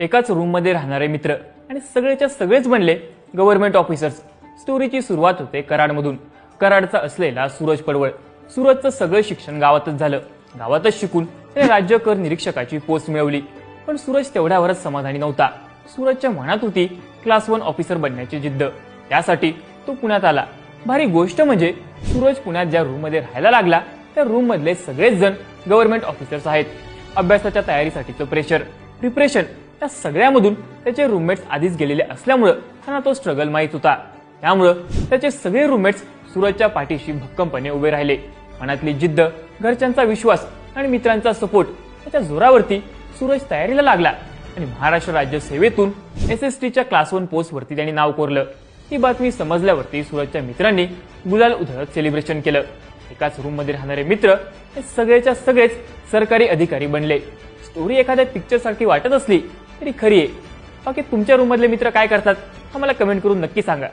एकाच रूम मध्ये राहणारे मित्र आणि सगळेच्या सगळेच बनले गव्हर्नमेंट ऑफिसर्स। स्टोरीची सुरुवात होते कराडमधून। कराडचा असलेला सूरज पडवळ। सूरजचं सगळं शिक्षण गावातच झालं। गावातच शिकून त्याने राज्य कर निरीक्षकाची पोस्ट मिळवली। पण सूरज तेवढ्यावरच समाधानी नव्हता। सूरजच्या मनात होती क्लास 1 ऑफिसर बनण्याची जिद्द। त्यासाठी तो पुण्यात आला। भारी गोष्ट म्हणजे सूरज पुण्यात ज्या रूम मध्ये राहायला लागला त्या रूम मधले सगळेच जण गव्हर्नमेंट ऑफिसर्स आहेत। अभ्यासाच्या तयारीसाठीचं प्रेशर, प्रिपरेशन या सगळ्यामधून त्याचे रूममेट्स आधीच गेलेले असल्यामुळे त्यांना तो स्ट्रगल माहित होता। त्यामुळे त्याचे सगळे रूममेट्स सूरजच्या पाठीशी भक्कमपणे उभे राहिले। मनातली जिद्द, घरच्यांचा विश्वास आणि मित्रांचा सपोर्ट याच्या जोरावरती सूरज तयारीला लागला आणि महाराष्ट्र राज्य सेवेतून SSTच्या क्लास 1 पोस्ट वरती त्यांनी नाव कोरलं। ही बातमी समजल्यावरती सूरजच्या मित्रांनी गुलाल उधळत सेलिब्रेशन केलं। एकाच रूम मध्ये राहणारे मित्र हे सगळेच्या सगळेच सरकारी अधिकारी बनले। स्टोरी एखाद्या पिक्चर सारखी वाटत असली तरी खरी आहे। बाकी तुमच्या रूम मधले मित्र काय करतात आम्हाला कमेंट करून नक्की सांगा।